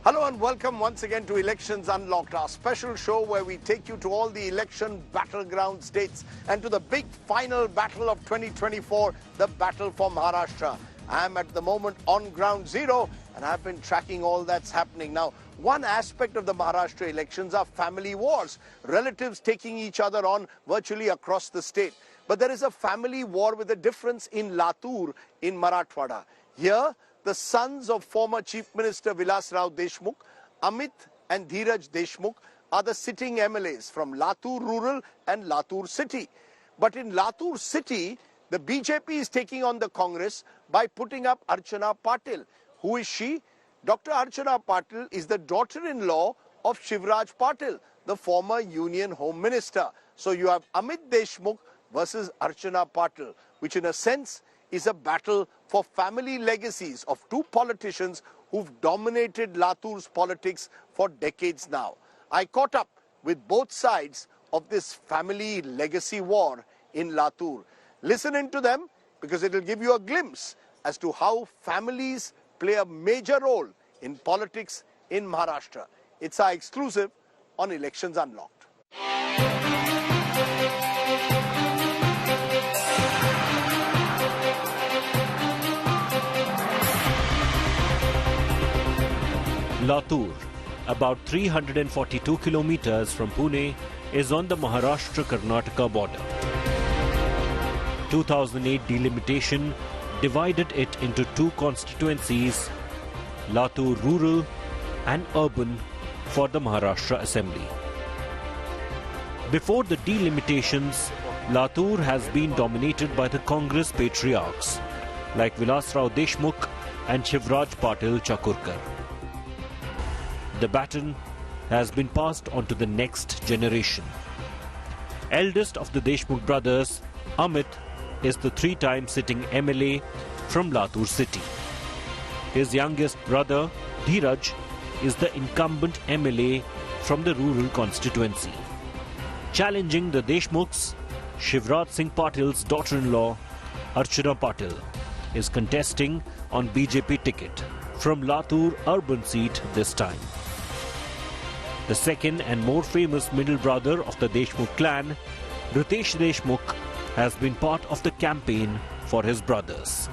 Hello and welcome once again to Elections Unlocked, our special show where we take you to all the election battleground states and to the big final battle of 2024, the battle for Maharashtra. I'm at the moment on ground zero and I've been tracking all that's happening. Now, one aspect of the Maharashtra elections are family wars, relatives taking each other on virtually across the state. But there is a family war with a difference in Latur in Marathwada. Here, the sons of former Chief Minister Vilas Rao Deshmukh, Amit and Dheeraj Deshmukh are the sitting MLAs from Latur Rural and Latur City. But in Latur City, the BJP is taking on the Congress by putting up Archana Patil. Who is she? Dr. Archana Patil is the daughter-in-law of Shivraj Patil, the former Union Home Minister. So you have Amit Deshmukh versus Archana Patil, which in a sense is a battle for family legacies of two politicians who've dominated Latur's politics for decades now. I caught up with both sides of this family legacy war in Latur. Listen in to them because it will give you a glimpse as to how families play a major role in politics in Maharashtra. It's our exclusive on Elections Unlocked. Latur, about 342 kilometers from Pune, is on the Maharashtra-Karnataka border. 2008 delimitation divided it into two constituencies, Latur rural and urban, for the Maharashtra Assembly. Before the delimitations, Latur has been dominated by the Congress patriarchs like Vilas Rao Deshmukh and Shivraj Patil Chakurkar. The baton has been passed on to the next generation. Eldest of the Deshmukh brothers, Amit, is the three-time sitting MLA from Latur city. His youngest brother, Dheeraj, is the incumbent MLA from the rural constituency. Challenging the Deshmukhs, Shivraj Singh Patil's daughter-in-law, Archana Patil, is contesting on BJP ticket from Latur urban seat this time. The second and more famous middle brother of the Deshmukh clan, Ritesh Deshmukh, has been part of the campaign for his brothers.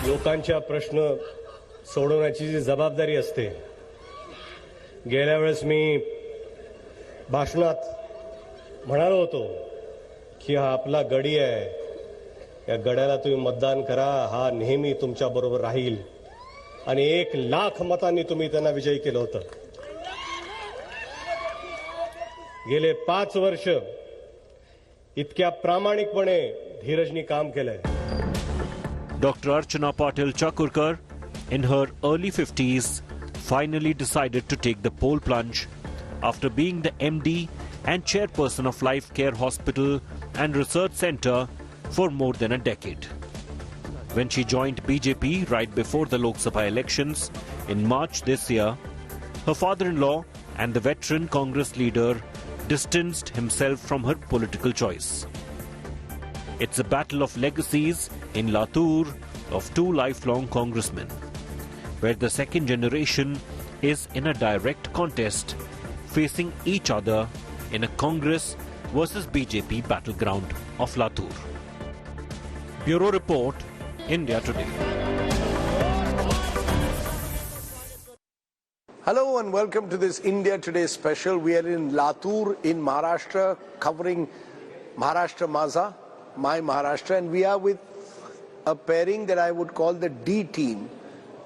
लोकांच्या प्रश्न सोडवण्याची जी जबाबदारी असते, गेल्या वेळेस मी भाषणात म्हणालो होतो की हा आपला गडी आहे, या गड्याला तुम्ही मतदान करा, हा नेहमी तुमच्या बरोबर राहील आणि 1,00,000 मतांनी तुम्ही त्यांना विजयी केलं होतं. गेले 5 वर्ष इतक्या प्रामाणिकपणे धीरजनी काम केलंय. Dr. Archana Patil Chakurkar, in her early 50s, finally decided to take the pole plunge after being the MD and chairperson of Life Care Hospital and Research Centre for more than a decade. When she joined BJP right before the Lok Sabha elections in March this year, her father-in-law and the veteran Congress leader distanced himself from her political choice. It's a battle of legacies in Latur of two lifelong congressmen, where the second generation is in a direct contest facing each other in a Congress versus BJP battleground of Latur. Bureau Report, India Today. Hello and welcome to this India Today special. We are in Latur in Maharashtra, covering Maharashtra Maza, My Maharashtra, and we are with a pairing that I would call the D team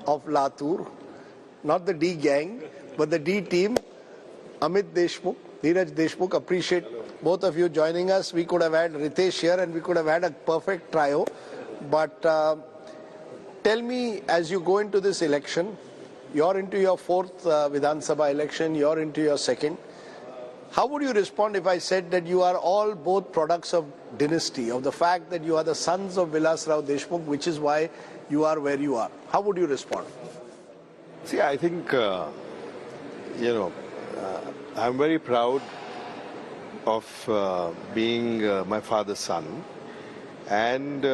of Latur. Not the D gang, but the D team. Amit Deshmukh, Dheeraj Deshmukh, appreciate both of you joining us. We could have had Ritesh here and we could have had a perfect trio. But tell me, as you go into this election, you're into your 4th Vidhan Sabha election, you're into your 2nd. How would you respond if I said that you are all both products of dynasty, of the fact that you are the sons of Vilas Rao Deshmukh, which is why you are where you are? How would you respond? See, I think, I'm very proud of being my father's son. And,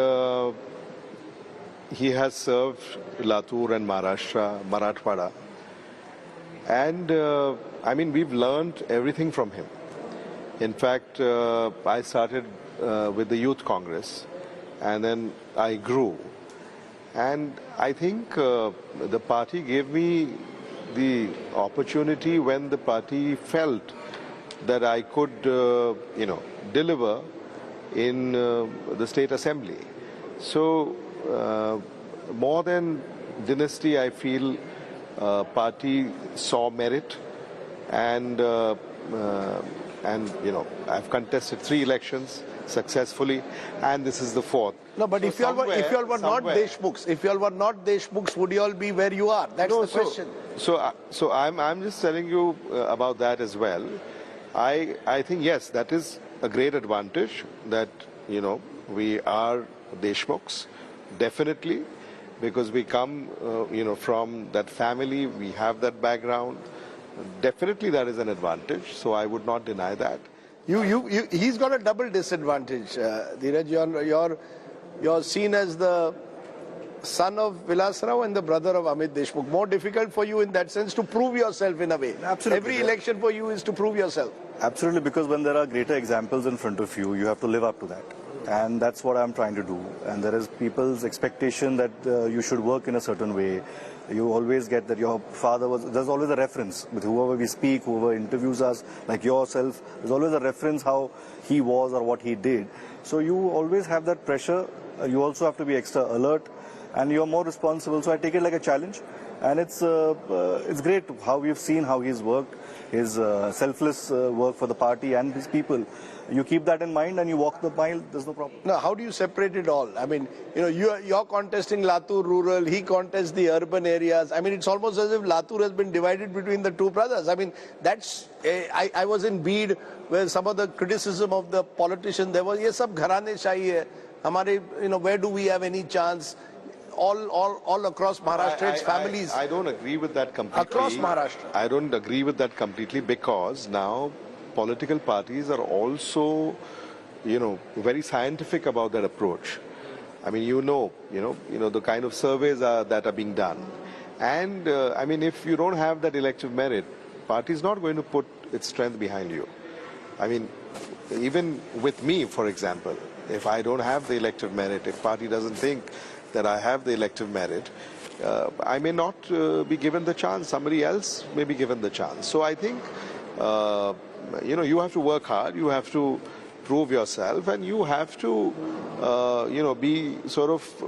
he has served Latur and Maharashtra, Marathwada. And I mean, we've learned everything from him. In fact, I started with the Youth Congress, and then I grew. And I think the party gave me the opportunity when the party felt that I could, deliver in the state assembly. So, more than dynasty, I feel party saw merit, and I've contested 3 elections successfully, and this is the 4th. No, but So if you all were not Deshmukhs, would you all be where you are? That's the question. So I'm just telling you about that as well. I think, yes, that is a great advantage that, we are Deshmukhs, definitely, because we come, from that family, we have that background. Definitely that is an advantage, so I would not deny that. He's got a double disadvantage, Dheeraj. You're seen as the son of Vilas Rao and the brother of Amit Deshmukh. More difficult for you in that sense to prove yourself in a way. Absolutely. Every election for you is to prove yourself. Absolutely, because when there are greater examples in front of you, you have to live up to that. And that's what I'm trying to do. And there is people's expectation that you should work in a certain way. You always get that your father was, there's always a reference with whoever we speak, whoever interviews us, like yourself, there's always a reference how he was or what he did. So you always have that pressure. You also have to be extra alert, and you're more responsible. So I take it like a challenge, and it's great how we've seen how he's worked, his selfless work for the party and his people. You keep that in mind and you walk the mile, there's no problem. Now, how do you separate it all? I mean, you're contesting Latur rural, he contests the urban areas. I mean, it's almost as if Latur has been divided between the two brothers. I mean, that's, I was in Bid where some of the criticism of the politician, there was, ye sab gharane shahi hai. Hamare, where do we have any chance? All across Maharashtra, it's families. I don't agree with that completely. Across Maharashtra. I don't agree with that completely, because now political parties are also, very scientific about that approach. I mean, the kind of surveys that are being done. And, I mean, if you don't have that elective merit, party is not going to put its strength behind you. I mean, even with me, for example, if I don't have the elective merit, if party doesn't think that I have the elective merit, I may not be given the chance. Somebody else may be given the chance. So I think, you have to work hard. You have to prove yourself, and you have to, be sort of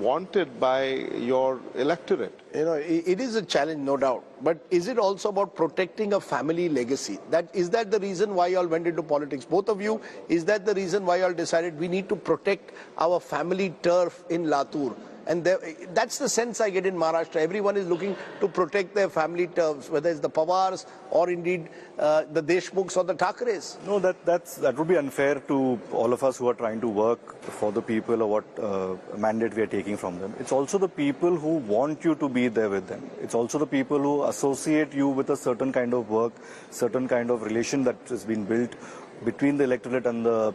wanted by your electorate. It is a challenge, no doubt. But is it also about protecting a family legacy? Is that the reason why you all went into politics? Both of you, is that the reason why you all decided we need to protect our family turf in Latur? And that's the sense I get in Maharashtra. Everyone is looking to protect their family turfs, whether it's the Pawars or indeed the Deshmukhs or the Thakres. No, that would be unfair to all of us who are trying to work for the people or what mandate we are taking from them. It's also the people who want you to be there with them. It's also the people who associate you with a certain kind of work, certain kind of relation that has been built between the electorate and the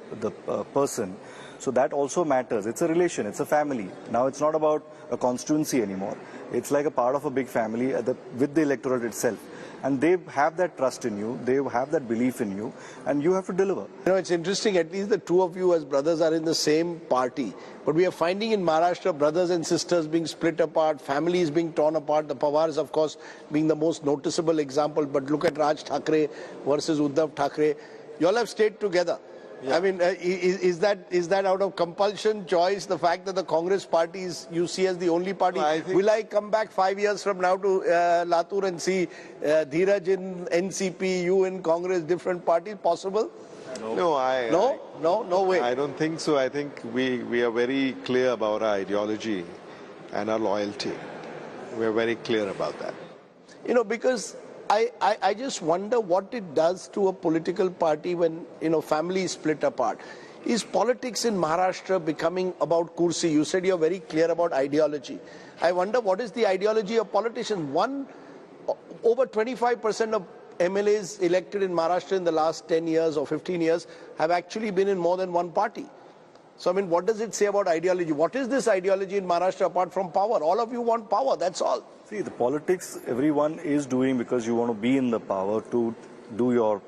person. So that also matters. It's a relation, it's a family. Now it's not about a constituency anymore. It's like a part of a big family with the electorate itself. And they have that trust in you, they have that belief in you, and you have to deliver. It's interesting, at least the two of you as brothers are in the same party. But we are finding in Maharashtra brothers and sisters being split apart, families being torn apart, the Pawars, of course, being the most noticeable example. But look at Raj Thakre versus Uddhav Thakre. You all have stayed together. Yeah. I mean, is that out of compulsion, choice, the fact that the Congress party is you see as the only party? Will I come back 5 years from now to Latur and see Dheeraj in NCP, you in Congress, different parties? Possible? No way. I don't think so. I think we are very clear about our ideology and our loyalty. We're very clear about that. Because I just wonder what it does to a political party when, families split apart. Is politics in Maharashtra becoming about kursi? You said you're very clear about ideology. I wonder what is the ideology of politicians. Over 25% of MLAs elected in Maharashtra in the last 10 years or 15 years have actually been in more than one party. So, I mean, what does it say about ideology? What is this ideology in Maharashtra apart from power? All of you want power, that's all. See, the politics everyone is doing because you want to be in the power to do your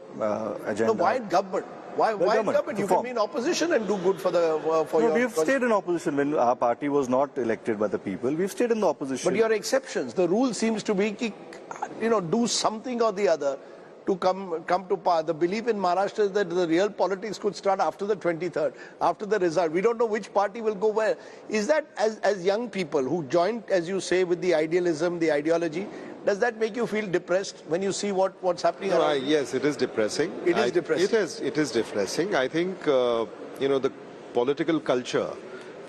agenda. So why government? Why government? You can be in opposition and do good for the for your. We've stayed in opposition when our party was not elected by the people. We've stayed in the opposition. But your exceptions. The rule seems to be, do something or the other to come to power. The belief in Maharashtra is that the real politics could start after the 23rd, after the result. We don't know which party will go where. Is that, as young people who joined, as you say, with the idealism, the ideology, does that make you feel depressed when you see what's happening around? Yes, it is depressing. It is depressing. It is depressing. I think, the political culture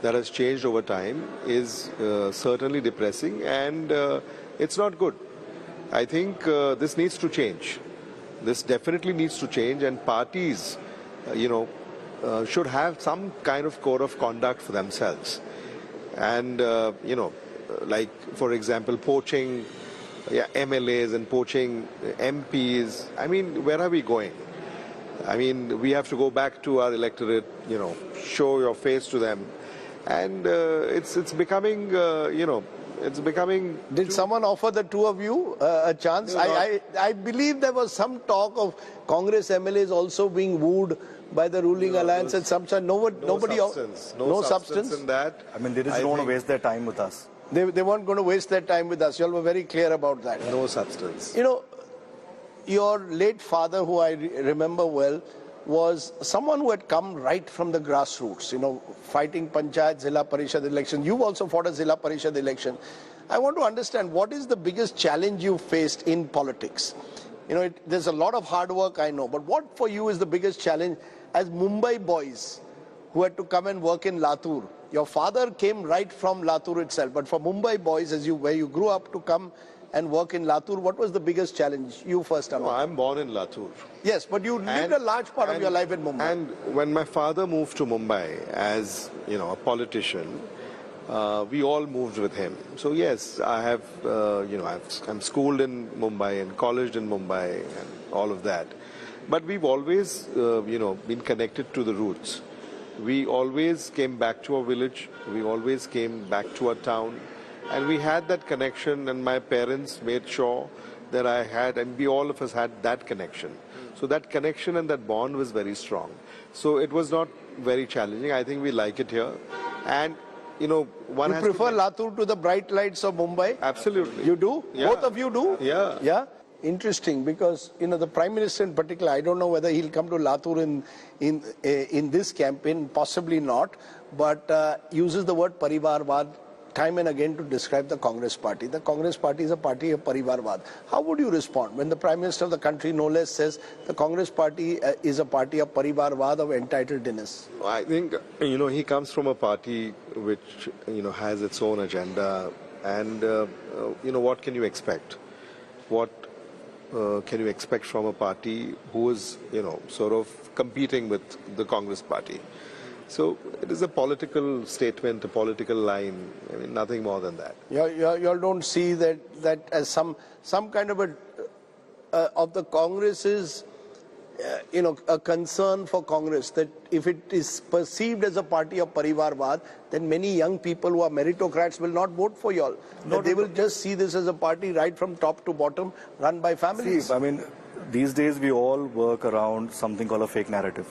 that has changed over time is certainly depressing, and it's not good. I think this needs to change. This definitely needs to change, and parties, should have some kind of code of conduct for themselves. And, like, for example, poaching MLAs and poaching MPs. I mean, where are we going? I mean, we have to go back to our electorate, show your face to them. And it's becoming, it's becoming... Did someone offer the two of you a chance? I believe there was some talk of Congress MLAs also being wooed by the ruling alliance at some time. No substance in that. I mean, they just don't want to waste their time with us. They weren't going to waste their time with us. You all were very clear about that. No substance. Your late father, who I remember well, was someone who had come right from the grassroots, fighting Panchayat, Zilla Parishad election. You also fought a Zilla Parishad election. I want to understand, what is the biggest challenge you faced in politics? There's a lot of hard work, I know, but what for you is the biggest challenge as Mumbai boys who had to come and work in Latur? Your father came right from Latur itself, but for Mumbai boys, where you grew up, to come and work in Latur, what was the biggest challenge you first had? No, I'm born in Latur. Yes, but you lived a large part of your life in Mumbai. And when my father moved to Mumbai as, a politician, we all moved with him. So yes, I have, I'm schooled in Mumbai and colleged in Mumbai and all of that. But we've always, been connected to the roots. We always came back to our village. We always came back to our town. And we had that connection, and my parents made sure that I had, and we all of us had that connection. So that connection and that bond was very strong. So it was not very challenging. I think we like it here. And, one has prefer Latur to the bright lights of Mumbai? Absolutely. You do? Yeah. Both of you do? Yeah. Yeah? Interesting, because, the Prime Minister in particular, I don't know whether he'll come to Latur in this campaign, possibly not, but uses the word Parivarvad time and again to describe the Congress party. The Congress party is a party of Parivarvad. How would you respond when the Prime Minister of the country no less says the Congress party is a party of Parivarvad, of entitledness? I think, he comes from a party which, has its own agenda, and, what can you expect? What can you expect from a party who is, sort of competing with the Congress party? So it is a political statement, a political line. I mean, nothing more than that. You all don't see that as some kind of of the Congress's, a concern for Congress, that if it is perceived as a party of Parivarvad, then many young people who are meritocrats will not vote for you all. They will just see this as a party right from top to bottom, run by families. See, I mean, these days we all work around something called a fake narrative.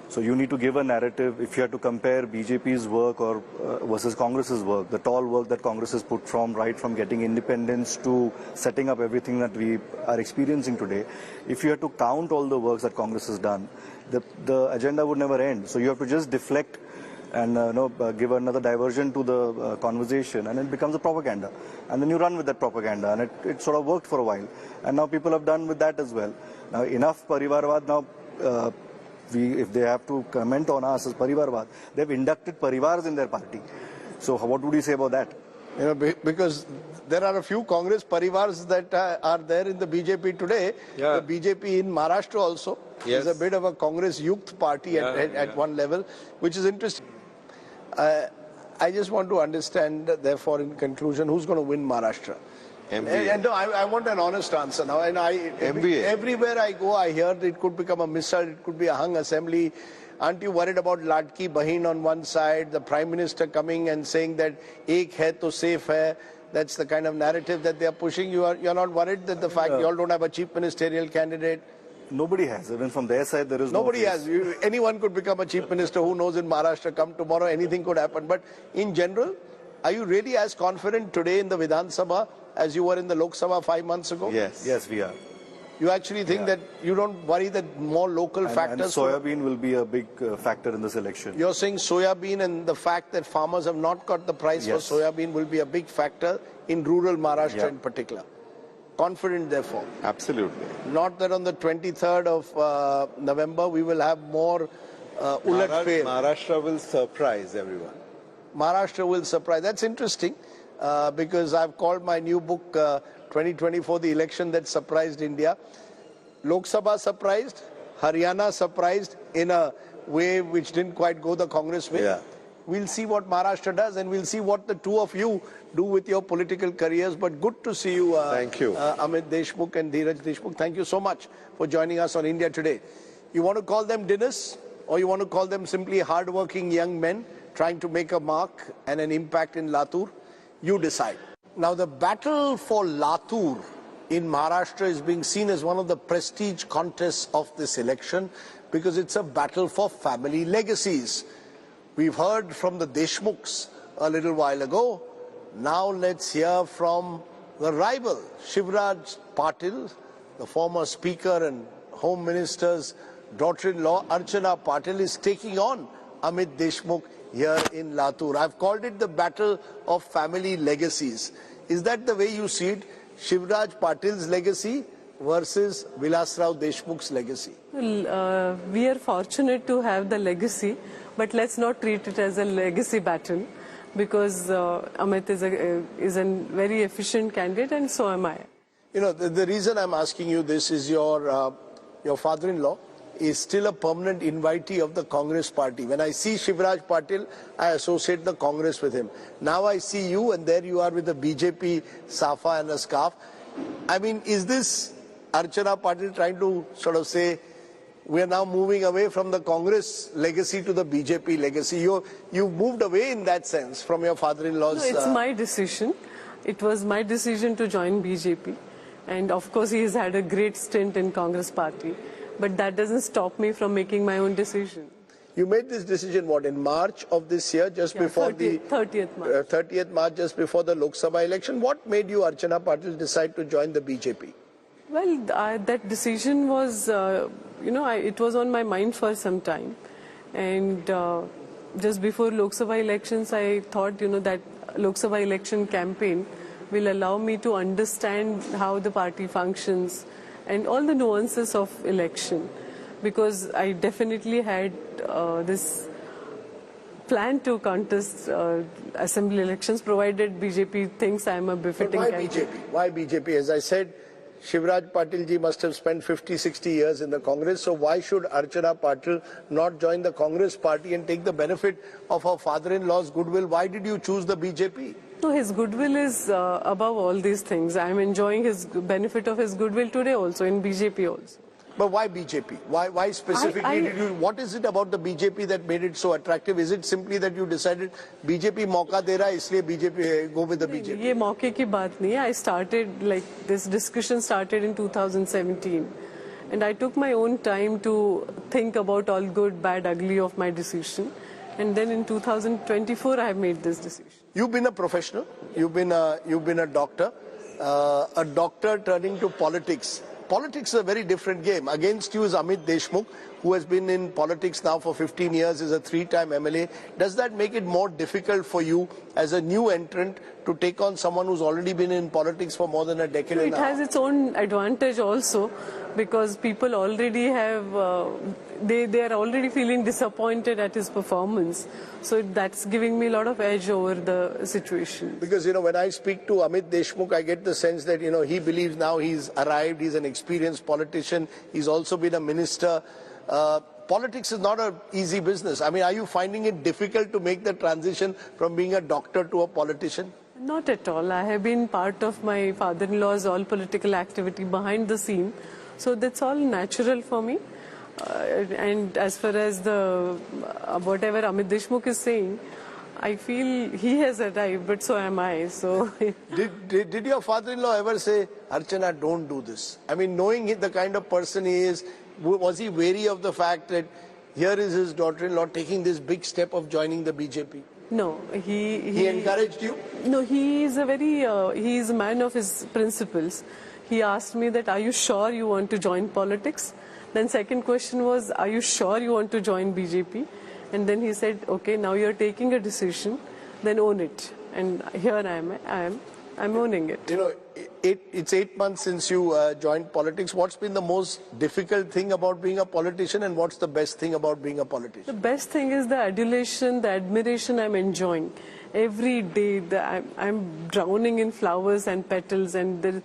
So you need to give a narrative. If you have to compare BJP's work or versus Congress's work, the tall work that Congress has put right from getting independence to setting up everything that we are experiencing today, if you have to count all the works that Congress has done, the agenda would never end. So you have to just deflect and give another diversion to the conversation, and it becomes a propaganda. And then you run with that propaganda, and it sort of worked for a while. And now people have done with that as well. Now enough Parivarvad. Now if they have to comment on us as Parivarvad, they've inducted Parivars in their party. So what would you say about that? Because there are a few Congress Parivars that are there in the BJP today. Yeah. The BJP in Maharashtra also is a bit of a Congress youth party at one level, which is interesting. I just want to understand, therefore, in conclusion, who's going to win Maharashtra? MBA. And no, I want an honest answer now. And MBA. Everywhere I go, I hear that it could become a missile, it could be a hung assembly. aren't you worried about Ladki Bahin on one side, the Prime Minister coming and saying that ek hai to safe hai? That's the kind of narrative that they are pushing. You're not worried that the fact you all don't have a chief ministerial candidate? Nobody has. Even from their side, there is Nobody no has. Anyone could become a chief minister. Who knows in Maharashtra? Come tomorrow, anything could happen. But in general, are you really as confident today in the Vidhan Sabha as you were in the Lok Sabha 5 months ago? Yes. Yes, we are. You actually think that you don't worry that more local factors? And soybean will be a big factor in this election. You're saying soybean and the fact that farmers have not got the price for soybean will be a big factor in rural Maharashtra in particular. Confident, therefore. Absolutely. Not that on the 23rd of November we will have more ulat fail. Maharashtra will surprise everyone. Maharashtra will surprise. That's interesting because I've called my new book 2024 the election that surprised India. Lok Sabha surprised, Haryana surprised in a way which didn't quite go the Congress way. Yeah. We'll see what Maharashtra does and we'll see what the two of you do with your political careers. But good to see you. Thank you. Amit Deshmukh and Dheeraj Deshmukh. Thank you so much for joining us on India Today. You want to call them dinners or you want to call them simply hardworking young men trying to make a mark and an impact in Latur? You decide. Now the battle for Latur in Maharashtra is being seen as one of the prestige contests of this election because it's a battle for family legacies. We've heard from the Deshmukhs a little while ago. Now let's hear from the rival, Shivraj Patil, the former Speaker and Home Minister's daughter-in-law, Archana Patil, is taking on Amit Deshmukh here in Latur. I've called it the battle of family legacies. Is that the way you see it? Shivraj Patil's legacy versus Vilasrao Deshmukh's legacy? Well, we are fortunate to have the legacy, but let's not treat it as a legacy battle because Amit is a very efficient candidate and so am I. You know, the reason I'm asking you this is your father-in-law is still a permanent invitee of the Congress party. When I see Shivraj Patil, I associate the Congress with him. Now I see you and there you are with the BJP Safa and a scarf. I mean, is this Archana Patil trying to sort of say, we are now moving away from the Congress legacy to the BJP legacy? You've moved away in that sense from your father-in-law's... No, it's my decision. It was my decision to join BJP. And of course, he has had a great stint in Congress party. But that doesn't stop me from making my own decision. You made this decision, what, in March of this year, just before 30th March. 30th March, just before the Lok Sabha election. What made you, Archana Patil, decide to join the BJP? Well, that decision was, it was on my mind for some time. And just before Lok Sabha elections, I thought, that Lok Sabha election campaign will allow me to understand how the party functions and all the nuances of election, because I definitely had this plan to contest assembly elections, provided BJP thinks I am a befitting candidate. Why BJP? As I said, Shivraj Patil ji must have spent 50-60 years in the Congress, so why should Archana Patil not join the Congress party and take the benefit of her father-in-law's goodwill? Why did you choose the BJP? No, his goodwill is above all these things. I am enjoying his benefit of his goodwill today also, in BJP also. But why BJP? Why specifically did you... What is it about the BJP that made it so attractive? Is it simply that you decided BJP mauka de raha hai, isliye BJP, go with the BJP? Ye mauke ki baat nahi hai. I started, this discussion started in 2017. And I took my own time to think about all good, bad, ugly of my decision. And then in 2024, I have made this decision. You've been a professional. You've been a doctor turning to politics. Politics is a very different game. Against you is Amit Deshmukh, who has been in politics now for 15 years, is a 3-time MLA. Does that make it more difficult for you as a new entrant to take on someone who's already been in politics for more than a decade and a half? It has its own advantage also, because people already have, they are already feeling disappointed at his performance. So that's giving me a lot of edge over the situation. Because, when I speak to Amit Deshmukh, I get the sense that, he believes now he's arrived, he's an experienced politician, he's also been a minister. Politics is not an easy business. I mean, are you finding it difficult to make the transition from being a doctor to a politician? Not at all. I have been part of my father-in-law's all political activity behind the scene. So that's all natural for me. And as far as the whatever Amit Deshmukh is saying, I feel he has arrived, but so am I. So Did your father-in-law ever say, Archana, don't do this? I mean, knowing the kind of person he is, was he wary of the fact that here is his daughter-in-law taking this big step of joining the BJP? no, He encouraged you? No, he is a man of his principles. He asked me that, are you sure you want to join politics? Then second question was, are you sure you want to join BJP? And then he said, okay, now you're taking a decision, then own it. And here I'm owning it. You know, it's 8 months since you joined politics. What's been the most difficult thing about being a politician, and what's the best thing about being a politician? The best thing is the adulation, the admiration I'm enjoying. Every day I'm drowning in flowers and petals, and there's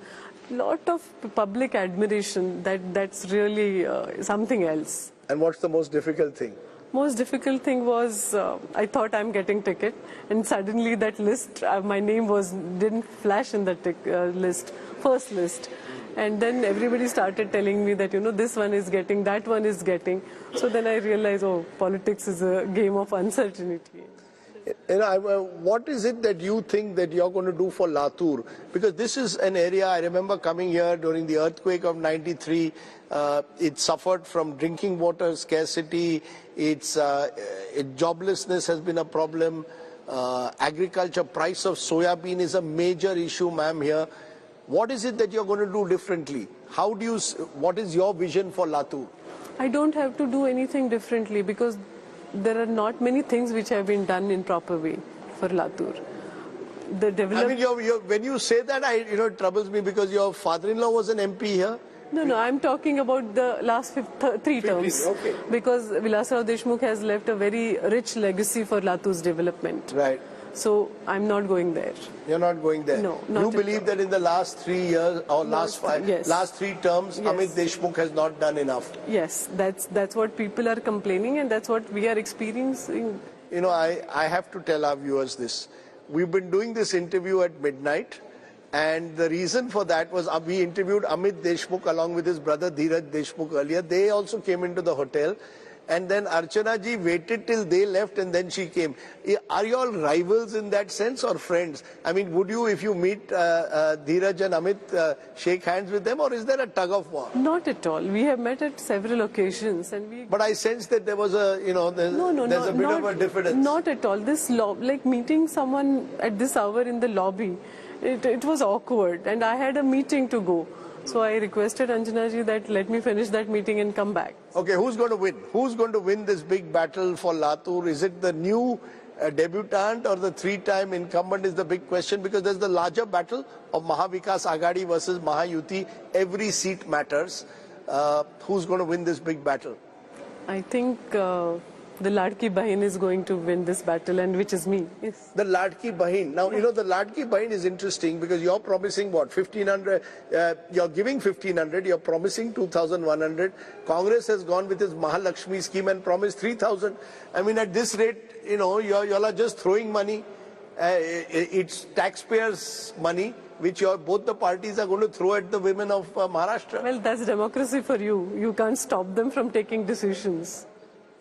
a lot of public admiration. That's really something else. And what's the most difficult thing? Most difficult thing was I thought I'm getting ticket, and suddenly that list, my name didn't flash in the list, first list. And then everybody started telling me that, this one is getting, that one is getting. So then I realized, oh, politics is a game of uncertainty. What is it that you think that you're going to do for Latur? Because this is an area, I remember coming here during the earthquake of '93. It suffered from drinking water scarcity. Its joblessness has been a problem. Agriculture price of soya bean is a major issue, ma'am, here. What is it that you're going to do differently? What is your vision for Latur? I don't have to do anything differently because there are not many things which have been done in proper way for Latur. I mean, when you say that, it troubles me because your father-in-law was an MP here. No, I'm talking about the last three terms. Okay. Because Vilasrao Deshmukh has left a very rich legacy for Latur's development. Right. So I'm not going there. You're not going there? No, not You believe that in the last 3 years or last 3 terms, yes, Amit Deshmukh has not done enough? Yes, that's what people are complaining, and that's what we are experiencing. I have to tell our viewers this. We've been doing this interview at midnight, and the reason for that was we interviewed Amit Deshmukh along with his brother Dheeraj Deshmukh earlier. They also came into the hotel. And then Archana ji waited till they left and then she came. Are you all rivals in that sense or friends? I mean, would you, if you meet Dheeraj and Amit, shake hands with them, or is there a tug of war? Not at all. We have met at several occasions, and But I sense that there was a, there's a bit of a difference. Not at all. Like meeting someone at this hour in the lobby, it was awkward, and I had a meeting to go. So I requested Anjana ji that let me finish that meeting and come back. Okay, who's going to win? Who's going to win this big battle for Latur? Is it the new debutant or the three-time incumbent is the big question, because there's the larger battle of Mahavikas Aghadi versus Mahayuti. Every seat matters. Who's going to win this big battle? I think the Ladki Bahin is going to win this battle, and which is me. Yes. The Ladki Bahin. Now, the Ladki Bahin is interesting because you're promising what? 1,500. You're giving 1,500. You're promising 2,100. Congress has gone with its Mahalakshmi scheme and promised 3,000. I mean, at this rate, you all are just throwing money. It's taxpayers' money, which both the parties are going to throw at the women of Maharashtra. Well, that's democracy for you. You can't stop them from taking decisions.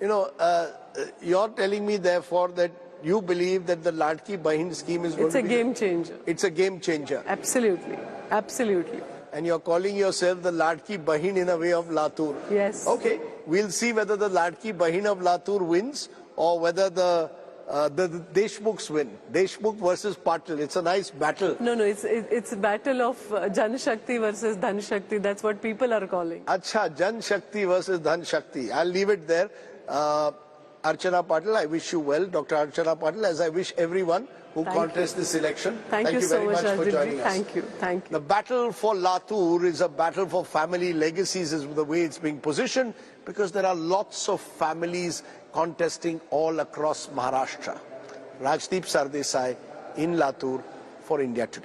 You're telling me, therefore, that you believe that the Ladki Bahin scheme is going to be... It's a game changer. It's a game changer. Absolutely. Absolutely. And you're calling yourself the Ladki Bahin in a way of Latur. Yes. Okay. We'll see whether the Ladki Bahin of Latur wins or whether the Deshmukhs win. Deshmukh versus Patil. It's a nice battle. No, it's a battle of Jan Shakti versus Dhan Shakti. That's what people are calling. Acha, Jan Shakti versus Dhan Shakti. I'll leave it there. Archana Patil, I wish you well. Dr. Archana Patil, as I wish everyone who contests this election. Thank you very so much for joining us. Thank you. The battle for Latur is a battle for family legacies, is the way it's being positioned, because there are lots of families contesting all across Maharashtra. Rajdeep Sardesai in Latur for India Today.